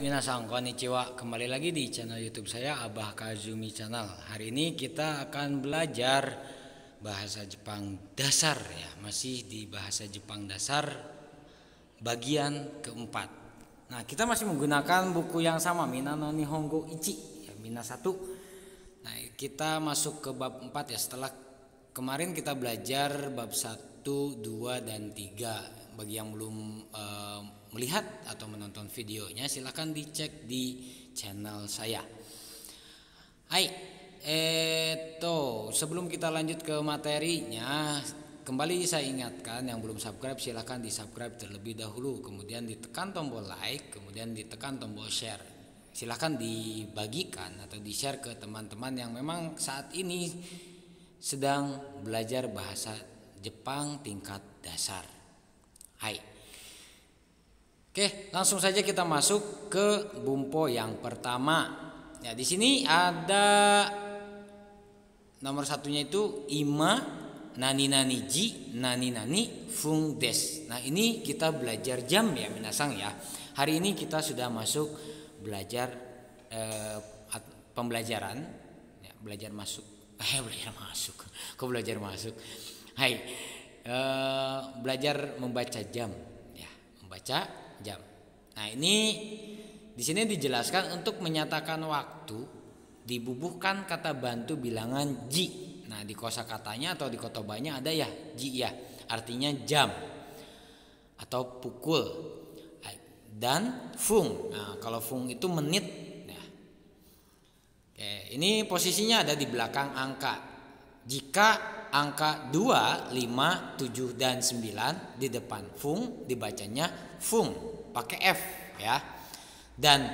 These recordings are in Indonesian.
Minasan konnichiwa, kembali lagi di channel YouTube saya Abah Kazumi Channel. Hari ini kita akan belajar bahasa Jepang dasar ya, masih di bahasa Jepang dasar bagian keempat. Nah, kita masih menggunakan buku yang sama, Mina no Nihongo Ichi ya, Mina 1. Nah, kita masuk ke bab 4 ya. Setelah kemarin kita belajar bab 1, 2 dan 3. Bagi yang belum melihat atau menonton videonya, silahkan dicek di channel saya. Hai, sebelum kita lanjut ke materinya, kembali saya ingatkan yang belum subscribe silahkan di subscribe terlebih dahulu, kemudian ditekan tombol like, kemudian ditekan tombol share. Silahkan dibagikan atau di share ke teman-teman yang memang saat ini sedang belajar bahasa Jepang tingkat dasar. Hai. Oke, langsung saja kita masuk ke bumpo yang pertama. Ya, di sini ada nomor satunya itu ima nani nani ji nani nani fung des. Nah, ini kita belajar jam ya, minasang ya. Hari ini kita sudah masuk belajar pembelajaran ya, belajar masuk. Belajar masuk. Kok belajar masuk? Hai. Belajar membaca jam ya, membaca jam. Nah, ini di sini dijelaskan untuk menyatakan waktu dibubuhkan kata bantu bilangan ji. Nah, di kosakatanya atau di kotobanya ada ya ji ya, artinya jam atau pukul. Dan fung. Nah, kalau fung itu menit ya. Oke, ini posisinya ada di belakang angka. Jika angka 2, 5, 7 dan 9 di depan fung dibacanya fung pakai F ya. Dan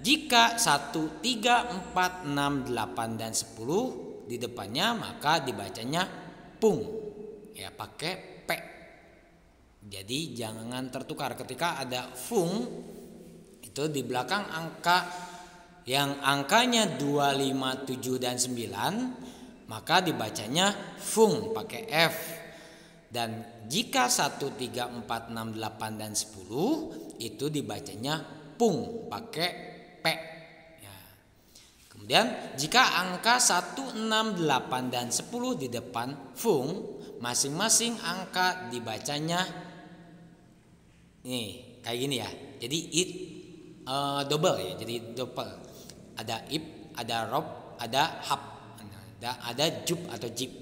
jika 1, 3, 4, 6, 8 dan 10 di depannya maka dibacanya pung ya, pakai P. Jadi jangan tertukar ketika ada fung itu di belakang angka yang angkanya 2, 5, 7 dan 9 maka dibacanya fung pakai F. Dan jika 1, 3, 4, 6, 8 dan 10 itu dibacanya pung pakai P ya. Kemudian jika angka 1, 6, 8 dan 10 di depan fung, masing-masing angka dibacanya nih kayak gini ya. Jadi double ya, jadi double. Ada ip, ada rob, ada hap, ada jub atau jib.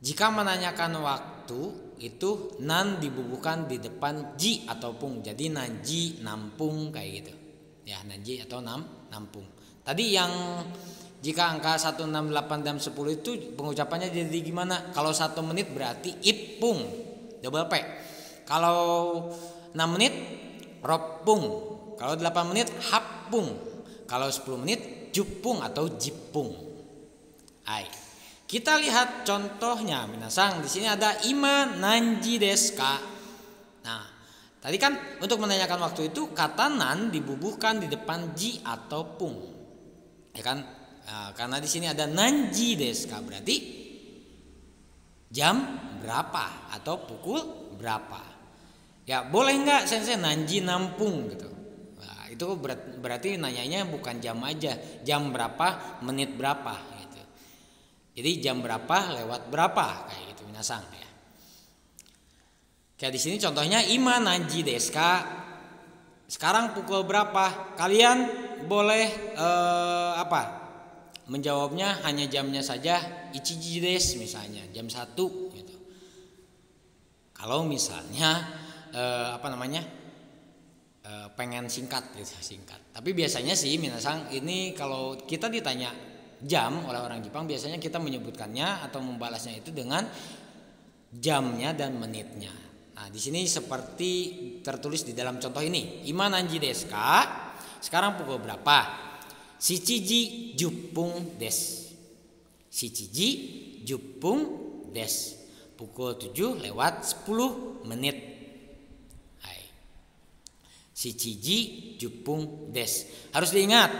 Jika menanyakan waktu itu nan dibubuhkan di depan ji atau pung. Jadi nanji nampung kayak gitu. Ya, nanji atau nampung. Tadi yang jika angka 1, 6, 8 dan 10 itu pengucapannya jadi gimana? Kalau 1 menit berarti ipung double P. Kalau 6 menit ropung. Kalau 8 menit hapung. Kalau 10 menit jupung atau jipung. Hai. Kita lihat contohnya, minasang. Di sini ada ima nanji desu ka. Nah, tadi kan untuk menanyakan waktu itu kata nan dibubuhkan di depan ji atau pung. Ya kan? Nah, karena di sini ada nanji desu ka berarti jam berapa atau pukul berapa. Ya, boleh nggak sensei nanji nampung gitu. Nah, itu berarti nanyanya bukan jam aja, jam berapa, menit berapa. Jadi jam berapa lewat berapa kayak gitu minasang ya. Kayak di sini contohnya ima nanji desu ka. Sekarang pukul berapa? Kalian boleh menjawabnya hanya jamnya saja, ichiji desu misalnya, jam 1 gitu. Kalau misalnya pengen singkat gitu, singkat. Tapi biasanya sih minasang ini kalau kita ditanya jam oleh orang Jepang biasanya kita menyebutkannya atau membalasnya itu dengan jamnya dan menitnya. Nah, di sini seperti tertulis di dalam contoh ini. Ima nanji desu ka? Sekarang pukul berapa? Shichiji juppung desu. Shichiji juppung desu. Pukul 7 lewat 10 menit. Hai. Shichiji juppung desu. Harus diingat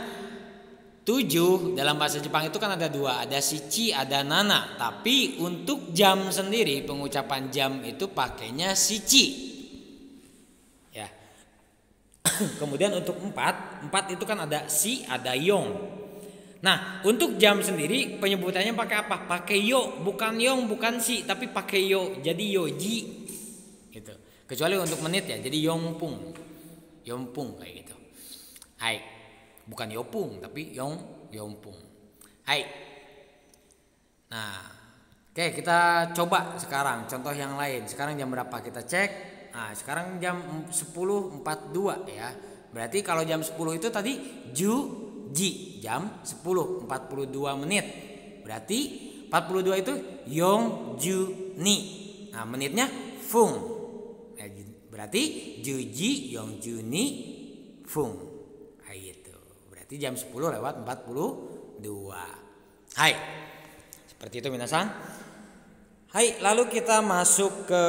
7 dalam bahasa Jepang itu kan ada 2, ada shichi, ada nana. Tapi untuk jam sendiri pengucapan jam itu pakainya shichi. Ya. Kemudian untuk 4 itu kan ada si, ada yong. Nah, untuk jam sendiri penyebutannya pakai apa? Pakai yo, bukan yong, bukan si, tapi pakai yo. Jadi yoji gitu. Kecuali untuk menit ya, jadi yongpung. Yongpung kayak gitu. Hai. Bukan yopung, tapi yongpung. Hai. Nah, oke, kita coba sekarang contoh yang lain. Sekarang jam berapa? Kita cek. Nah, sekarang jam 10.42 ya. Berarti kalau jam 10 itu tadi ji, jam 10.42 menit. Berarti 42 itu yong ju ni. Nah, menitnya fung. Nah, berarti juji yong ju ni fung. Nah, gitu. Berarti jam 10:42. Hai. Seperti itu minasan. Hai, lalu kita masuk ke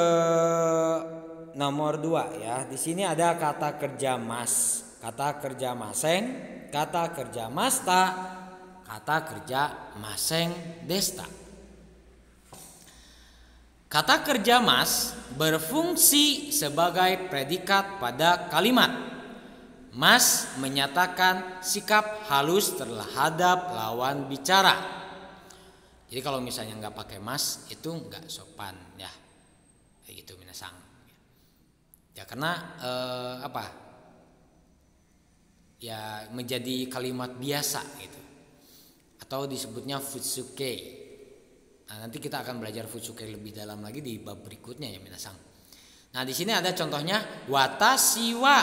nomor 2 ya. Di sini ada kata kerja mas, kata kerja maseng, kata kerja masta, kata kerja maseng desta. Kata kerja mas berfungsi sebagai predikat pada kalimat. Mas menyatakan sikap halus terhadap lawan bicara. Jadi kalau misalnya nggak pakai mas itu nggak sopan ya, kayak gitu minasang. Ya karena ya menjadi kalimat biasa gitu, atau disebutnya futsuke. Nah, nanti kita akan belajar futsuke lebih dalam lagi di bab berikutnya ya minasang. Nah, di sini ada contohnya watashi wa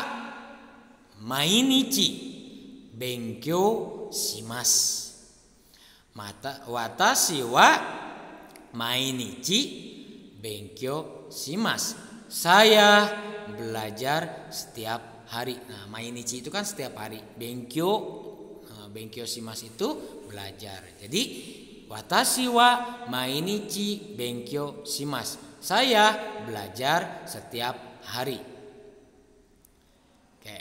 mainichi benkyou shimasu. Watashi wa mainichi benkyou shimasu. Saya belajar setiap hari. Nah, mainichi itu kan setiap hari. Benkyou shimasu itu belajar. Jadi watashi wa mainichi benkyou shimasu. Saya belajar setiap hari. Oke.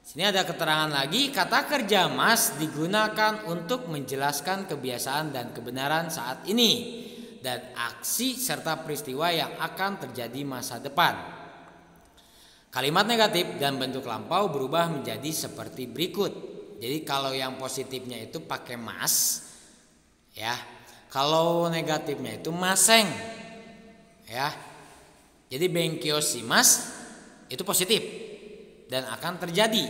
Sini ada keterangan lagi, kata kerja mas digunakan untuk menjelaskan kebiasaan dan kebenaran saat ini dan aksi serta peristiwa yang akan terjadi masa depan. Kalimat negatif dan bentuk lampau berubah menjadi seperti berikut. Jadi kalau yang positifnya itu pakai mas ya. Kalau negatifnya itu maseng ya. Jadi benkyou shimasu itu positif dan akan terjadi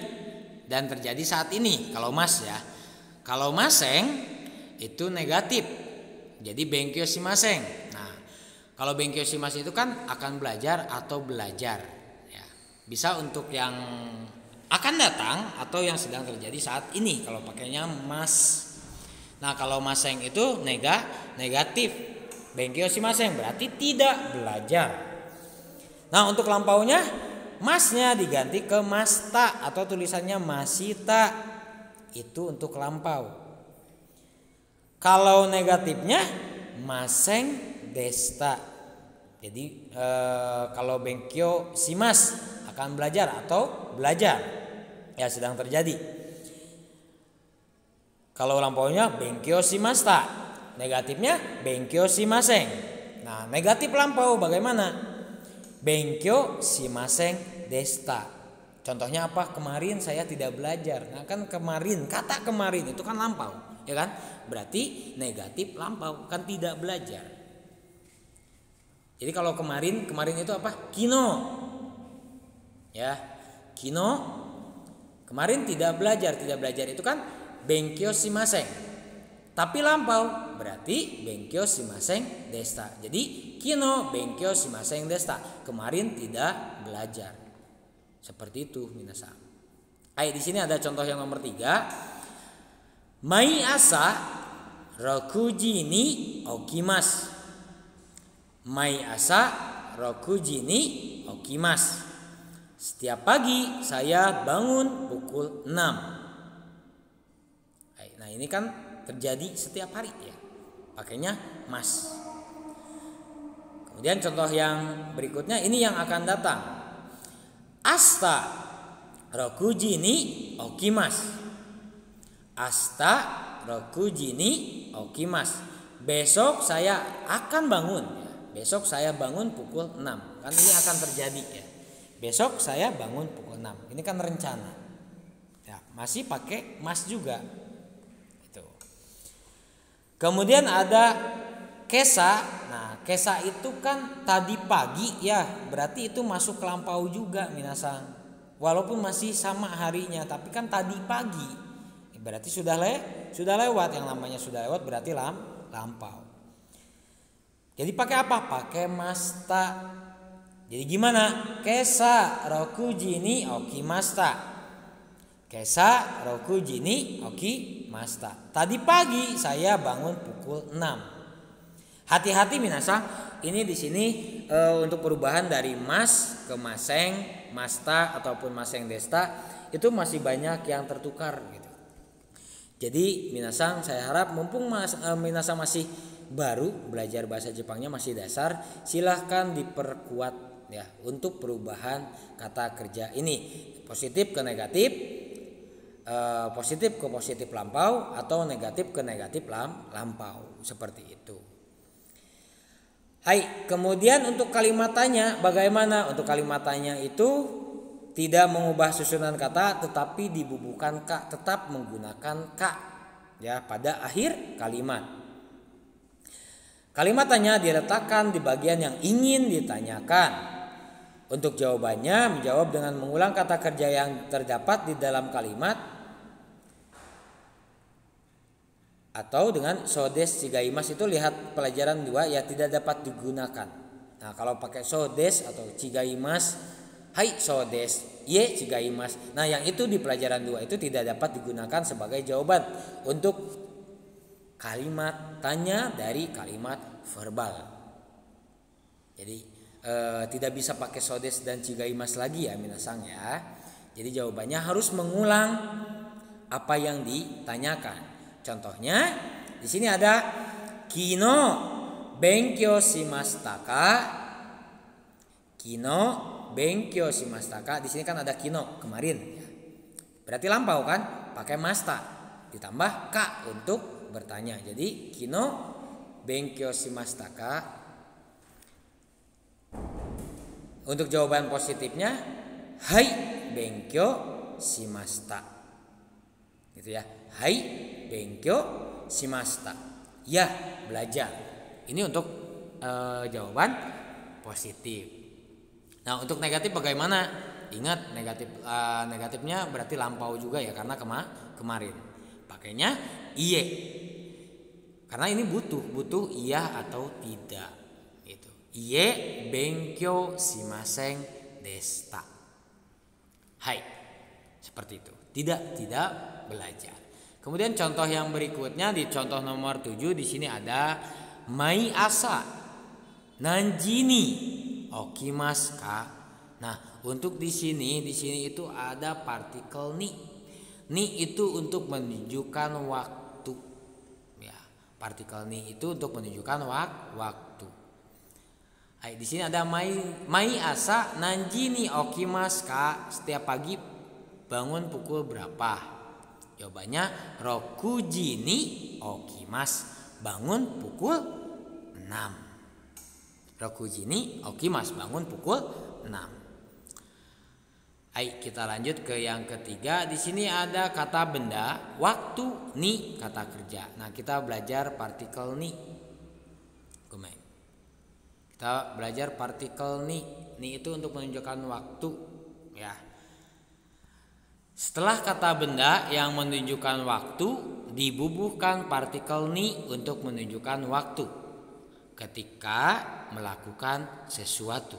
dan terjadi saat ini kalau mas ya. Kalau maseng itu negatif. Jadi benkyou shimaseng. Nah, kalau benkyou shimasu itu kan akan belajar atau belajar ya. Bisa untuk yang akan datang atau yang sedang terjadi saat ini kalau pakainya mas. Nah, kalau maseng itu negatif. Benkyou shimaseng berarti tidak belajar. Nah, untuk lampaunya masnya diganti ke masta atau tulisannya masita. Itu untuk lampau. Kalau negatifnya maseng desta. Jadi kalau benkyou shimasu akan belajar atau belajar ya sedang terjadi. Kalau lampaunya benkyou shimashita, negatifnya benkyou shimaseng. Nah, negatif lampau bagaimana? Benkyou shimaseng desta. Contohnya apa? Kemarin saya tidak belajar. Nah, kan kemarin, kata kemarin itu kan lampau, ya kan? Berarti negatif lampau, kan tidak belajar. Jadi kalau kemarin itu apa? Kino. Ya. Kino. Kemarin tidak belajar itu kan benkyou shimaseng. Tapi lampau berarti benkyou shimaseng desta. Jadi kino benkyou shimaseng desta. Kemarin tidak belajar. Seperti itu minasan. Di sini ada contoh yang nomor 3. Mai asa rokuji ni okimasu. Mai asa rokuji ni okimasu. Setiap pagi saya bangun pukul 6. Nah, ini kan terjadi setiap hari ya. Pakainya mas. Kemudian contoh yang berikutnya ini yang akan datang. Asta rokuji ni okimasu. Asta rokuji ni okimasu. Besok saya akan bangun ya. Besok saya bangun pukul 6. Kan ini akan terjadi ya. Besok saya bangun pukul 26. Ini kan rencana. Ya, masih pakai mas juga. Itu. Kemudian ada kesa. Nah, kesa itu kan tadi pagi ya, berarti itu masuk lampau juga minasang. Walaupun masih sama harinya, tapi kan tadi pagi. Berarti sudah lewat, yang namanya sudah lewat berarti lampau. Jadi pakai apa? Pakai masta. Jadi gimana? Kesa roku jini oki masta. Kesa roku jini oki masta. Tadi pagi saya bangun pukul 6. Hati-hati minasang, ini di sini untuk perubahan dari mas ke maseng, masta ataupun maseng desta itu masih banyak yang tertukar gitu. Jadi minasang, saya harap mumpung minasang masih baru belajar bahasa Jepangnya masih dasar, silahkan diperkuat ya untuk perubahan kata kerja ini, positif ke negatif, positif ke positif lampau atau negatif ke negatif lampau, seperti itu. Hai, kemudian untuk kalimat tanya bagaimana? Untuk kalimat tanya itu tidak mengubah susunan kata tetapi dibubuhkan ka, tetap menggunakan ka ya pada akhir kalimat. Kalimat tanya diletakkan di bagian yang ingin ditanyakan. Untuk jawabannya menjawab dengan mengulang kata kerja yang terdapat di dalam kalimat atau dengan sodes cigaimas. Itu lihat pelajaran 2 ya, tidak dapat digunakan. Nah, kalau pakai sodes atau cigaimas, hai sodes, ye cigaimas. Nah, yang itu di pelajaran 2 itu tidak dapat digunakan sebagai jawaban untuk kalimat tanya dari kalimat verbal. Jadi tidak bisa pakai sodes dan cigaimas lagi ya minasang ya. Jadi jawabannya harus mengulang apa yang ditanyakan. Contohnya di sini ada kino benkyou shimashita ka. Kino benkyou shimashita ka. Di sini kan ada kino kemarin ya. Berarti lampau kan? Pakai masta ditambah ka untuk bertanya. Jadi kino benkyou shimashita ka. Untuk jawaban positifnya hai benkyou shimashita. Gitu ya. Hai benkyou shimashita. Ya, belajar. Ini untuk jawaban positif. Nah, untuk negatif bagaimana? Ingat negatifnya berarti lampau juga ya karena kemarin. Pakainya iye. Karena ini butuh iya atau tidak gitu. Iye benkyou shimasen deshita. Hai. Seperti itu. Tidak belajar. Kemudian contoh yang berikutnya di contoh nomor 7 di sini ada mai asa nanjini okimasu ka. Nah, untuk di sini itu ada partikel ni. Ni itu untuk menunjukkan waktu. Ya, partikel ni itu untuk menunjukkan waktu. Hai, di sini ada mai asa nanjini okimasu ka. Setiap pagi bangun pukul berapa? Jawabannya rokuji ni okimasu. Bangun pukul 6. Rokuji ni okimasu, bangun pukul 6. Ayo kita lanjut ke yang ketiga. Di sini ada kata benda, waktu, ni kata kerja. Nah, kita belajar partikel ni. Kita belajar partikel ni. Ni itu untuk menunjukkan waktu, ya. Setelah kata benda yang menunjukkan waktu, dibubuhkan partikel ni untuk menunjukkan waktu ketika melakukan sesuatu.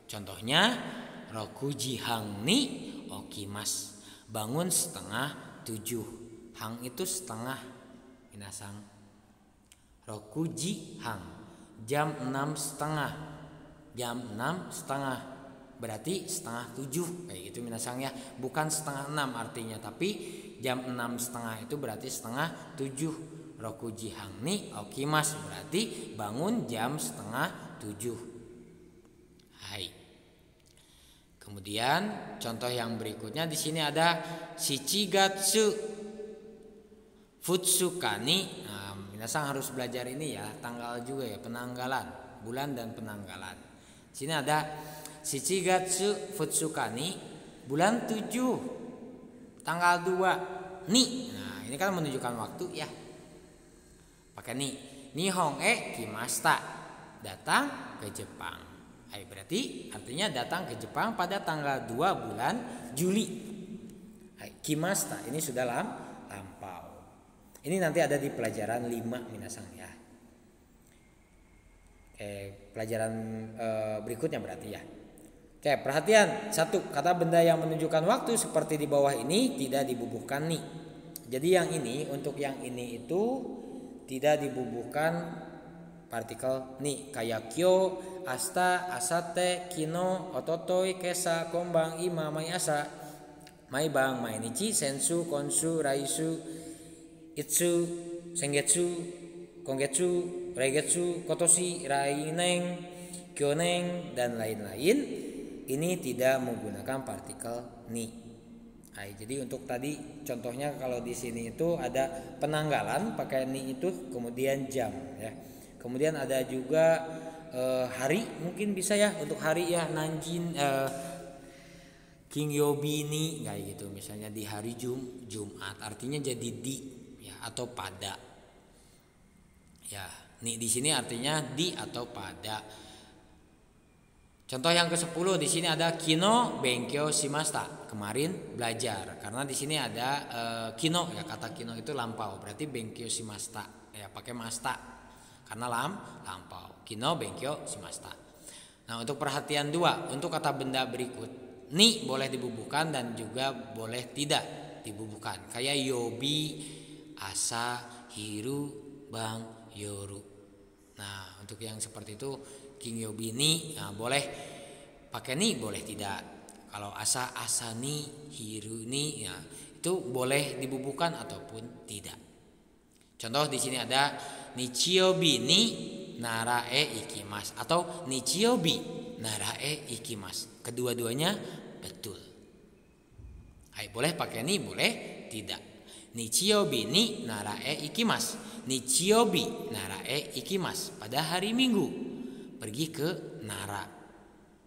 Contohnya rokuji hang ni okimasu. Bangun setengah 7. Hang itu setengah minasang. Rokuji hang. Jam 6:30. Jam 6:30. Berarti setengah 7 kayak gitu minasang ya. Bukan setengah 6 artinya, tapi jam 6:30 itu berarti setengah 7. Rokuji hang ni okimasu berarti bangun jam setengah 7. Hai. Kemudian contoh yang berikutnya di sini ada shichigatsu futsukani. Nah, minasang harus belajar ini ya, tanggal juga ya, penanggalan, bulan dan penanggalan. Di sini ada shichigatsu futsukani bulan 7 tanggal 2 ni. Nah, ini kan menunjukkan waktu ya. Pakai ni. Nihon e kimashita. Datang ke Jepang. Berarti artinya datang ke Jepang pada tanggal 2 bulan Juli. Kimashita ini sudah lampau. Ini nanti ada di pelajaran 5 minasang ya. Pelajaran berikutnya berarti ya. Oke, perhatian. 1. Kata benda yang menunjukkan waktu seperti di bawah ini tidak dibubuhkan ni. Jadi yang ini, untuk yang ini itu tidak dibubuhkan partikel ni. Kayak kyo, asta, asate, kino, ototoi, kesa, kombang, ima, mai asa, mai bang, mai nichi, sensu, konsu, raisu, itsu, sengetsu, kongetsu, reigetsu, kotoshi, raineng, kyoneng, dan lain-lain. Ini tidak menggunakan partikel ni. Jadi untuk tadi contohnya kalau di sini itu ada penanggalan pakai ni itu, kemudian jam ya. Kemudian ada juga hari, mungkin bisa ya untuk hari ya, nanjin kingyobi ni kayak gitu. Misalnya di hari Jumat artinya jadi di ya, atau pada. Ya, ni di sini artinya di atau pada. Contoh yang ke-10 di sini ada kino benkyou shimashita, kemarin belajar. Karena di sini ada kino ya, kata kino itu lampau, berarti benkyou shimashita ya, pakai masta karena lampau. Kino benkyou shimashita. Nah, untuk perhatian 2, untuk kata benda berikut, ni boleh dibubuhkan dan juga boleh tidak dibubuhkan. Kayak yobi, asa, hiru, bang, yoru. Nah, untuk yang seperti itu kingyobi ni, nah, boleh pakai ni, boleh tidak. Kalau asa ni, hiru ni, ya, itu boleh dibubuhkan ataupun tidak. Contoh di sini ada nichiyobi ni narae ikimasu atau nichiyobi narae ikimasu. Kedua-duanya betul. Boleh pakai ni, boleh tidak. Nichiyobi ni narae ikimasu. Nichiyobi narae ikimasu. Pada hari Minggu pergi ke Nara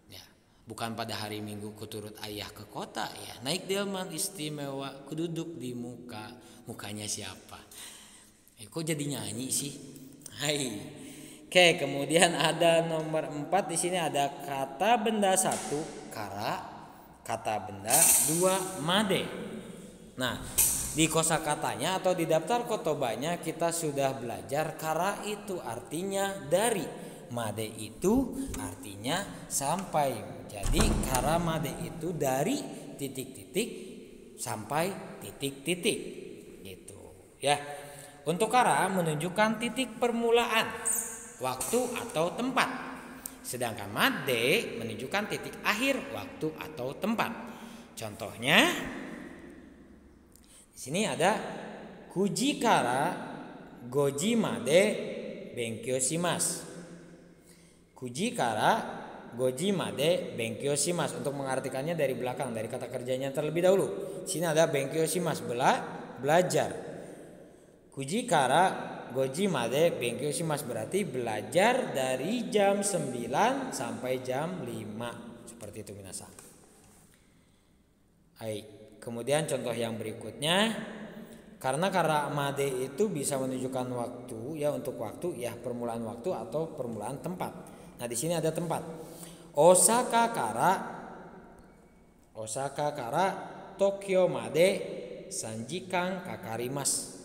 ya, bukan pada hari Minggu kuturut ayah ke kota ya, naik delman istimewa, kududuk di mukanya siapa. Kok jadi nyanyi sih? Oke, kemudian ada nomor 4 di sini ada kata benda 1 kara, kata benda 2 made. Nah, di kosakatanya atau di daftar kotobanya kita sudah belajar kara itu artinya dari, made itu artinya sampai. Jadi kara made itu dari titik-titik sampai titik-titik gitu ya. Untuk kara menunjukkan titik permulaan waktu atau tempat, sedangkan made menunjukkan titik akhir waktu atau tempat. Contohnya di sini ada kuji kara goji made benkyou shimasu. Kuji kara goji made benkyou shimasu. Untuk mengartikannya dari belakang, dari kata kerjanya terlebih dahulu. Sini ada benkyou shimasu, belajar. Kuji kara goji made benkyou shimasu berarti belajar dari jam 9 sampai jam 5. Seperti itu minasang. Kemudian contoh yang berikutnya, karena kara made itu bisa menunjukkan waktu ya, untuk waktu ya, permulaan waktu atau permulaan tempat. Nah, di sini ada tempat. Osaka kara Tokyo made sanjikan kakarimas.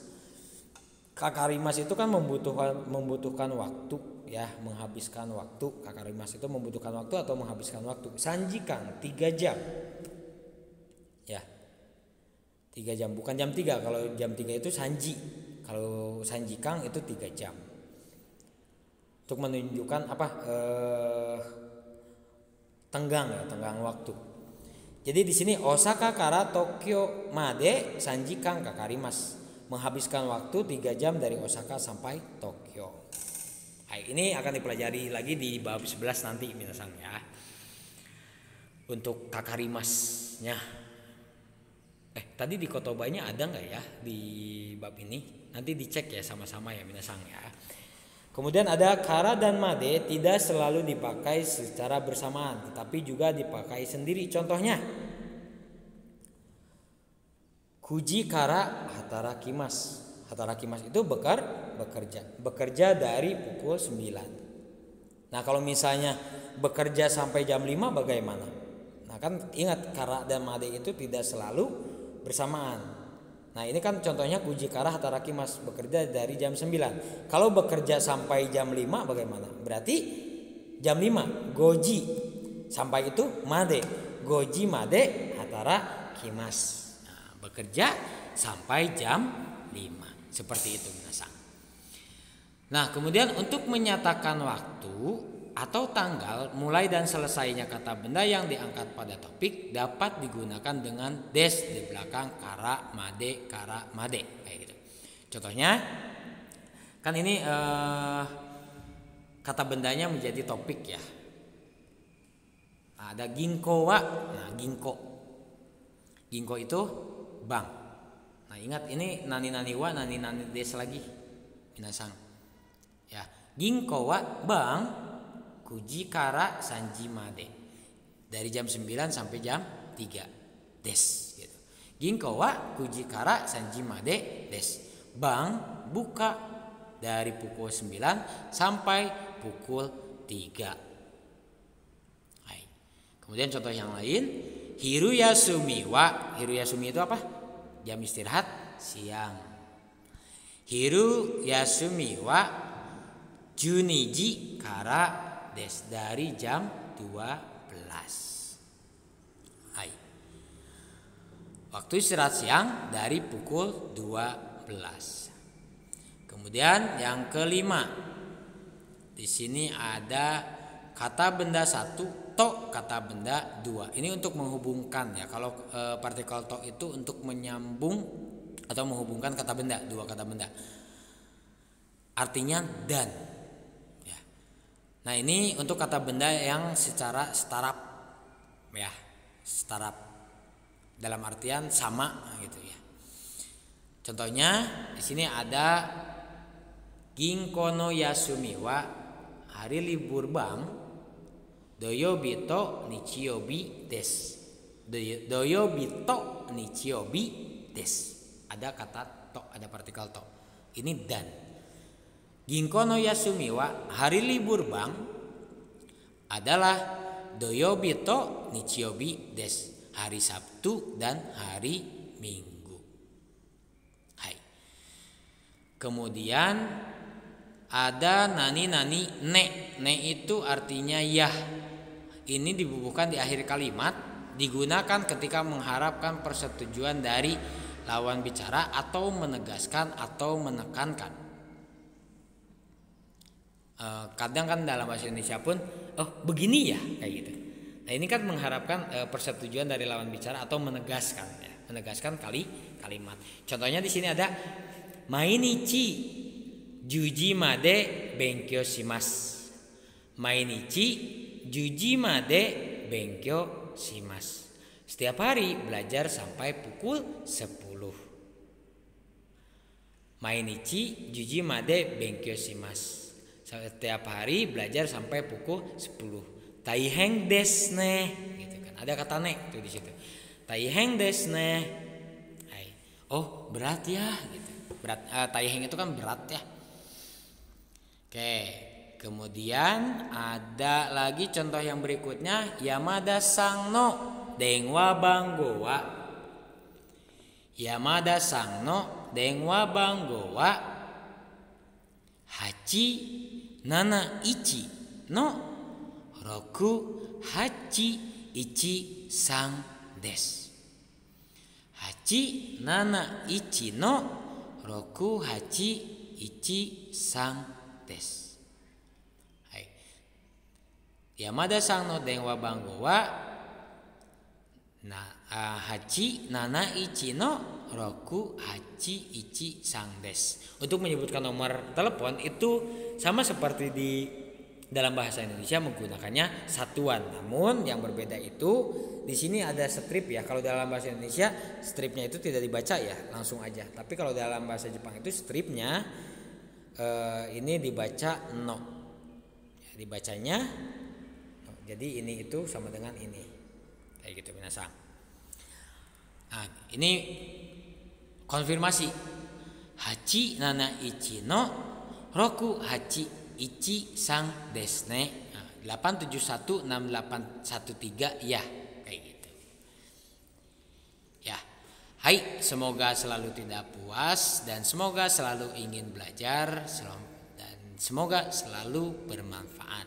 Kakarimas itu kan membutuhkan waktu ya, menghabiskan waktu. Kakarimas itu membutuhkan waktu atau menghabiskan waktu. Sanjikan 3 jam. Ya. 3 jam, bukan jam 3. Kalau jam 3 itu sanji. Kalau sanjikan itu 3 jam. Untuk menunjukkan tenggang waktu. Jadi di sini Osaka kara Tokyo made sanjikan kakarimas, menghabiskan waktu 3 jam dari Osaka sampai Tokyo. Ini akan dipelajari lagi di bab 11 nanti minasang ya. Untuk kakarimasnya. Tadi di kotobanya ada nggak ya di bab ini? Nanti dicek ya sama-sama ya minasang ya. Kemudian ada kara dan made tidak selalu dipakai secara bersamaan, tetapi juga dipakai sendiri. Contohnya Kuji kara hatarakimas. Hatarakimas itu bekerja dari pukul 9. Nah, kalau misalnya bekerja sampai jam 5 bagaimana? Nah, kan ingat kara dan made itu tidak selalu bersamaan. Nah, ini kan contohnya kuji kara hatarakimas, bekerja dari jam 9. Kalau bekerja sampai jam 5 bagaimana? Berarti jam 5 goji, sampai itu made. Goji made hatarakimas. Nah, bekerja sampai jam 5. Seperti itu minasan. Nah, kemudian untuk menyatakan waktu atau tanggal mulai dan selesainya kata benda yang diangkat pada topik dapat digunakan dengan des di belakang kara made kayak gitu. Contohnya kan ini kata bendanya menjadi topik ya. Ada ginko wa. Nah, ginko itu bank. Nah, ingat ini nani wa nani des lagi minasang. Ya, ginko wa bank kuji kara sanji made. Dari jam 9 sampai jam 3 des gitu. Ginko wa kuji kara sanji made des. Bank buka dari pukul 9 sampai pukul 3. Hai. Kemudian contoh yang lain, hiruyasumi wa. Hiruyasumi itu apa? Jam istirahat siang. Hiru yasumi wa juniji kara des. Dari jam 12. Hai. Waktu istirahat siang dari pukul 12. Kemudian yang kelima, di sini ada kata benda 1 to kata benda 2. Ini untuk menghubungkan ya. Kalau partikel to itu untuk menyambung atau menghubungkan kata benda, 2 kata benda. Artinya dan ya. Nah, ini untuk kata benda yang secara starap ya. Starap dalam artian sama gitu ya. Contohnya di sini ada ginkono yasumi wa, hari libur bank. Doyobi to nichiyobi des. Doyobi to nichiyobi des. Ada kata to, ada partikel to. Ini dan. Ginko no yasumi wa, hari libur bank adalah doyobi to nichiyobi des. Hari Sabtu dan hari Minggu. Hai. Kemudian ada nani ne. Ne itu artinya ya. Ini dibubuhkan di akhir kalimat, digunakan ketika mengharapkan persetujuan dari lawan bicara atau menegaskan atau menekankan. Kadang kan dalam bahasa Indonesia pun begini ya kayak gitu. Nah, ini kan mengharapkan persetujuan dari lawan bicara atau menegaskan ya, menegaskan kalimat. Contohnya di sini ada mainichi juji made benkyou shimasu. Mainichi juji made benkyou shimasu. Setiap hari belajar sampai pukul 10. Mainichi juji made benkyou shimasu. Setiap hari belajar sampai pukul 10. Taiheng desu ne, gitu kan. Ada kata ne tuh di situ. Taiheng desu ne. Oh, berat ya gitu. Berat, taiheng itu kan berat ya. Oke, kemudian ada lagi contoh yang berikutnya, Yamada sang no denwa bango wa. Yamada sang no denwa bango wa hachi nana ichi no roku hachi ichi sang desu. Hachi nana ichi no roku hachi ichi sang desu. Hai. Yamada sang no denwa bango wa hachi nana ichi no roku hachi ichi sang desu. Untuk menyebutkan nomor telepon itu sama seperti di dalam bahasa Indonesia menggunakannya satuan. Namun yang berbeda itu di sini ada strip ya. Kalau dalam bahasa Indonesia stripnya itu tidak dibaca ya, langsung aja. Tapi kalau dalam bahasa Jepang itu stripnya ini dibaca no. Ya, dibacanya no. Jadi ini itu sama dengan ini. Kayak gitu minasan. Nah, ini Konfirmasi. Hachi nana ichi no roku hachi ichi sang desne. 8716813 ya, kayak gitu. Ya. Hai, semoga selalu tidak puas dan semoga selalu ingin belajar dan semoga selalu bermanfaat.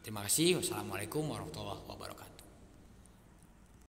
Terima kasih. Wassalamualaikum warahmatullahi wabarakatuh.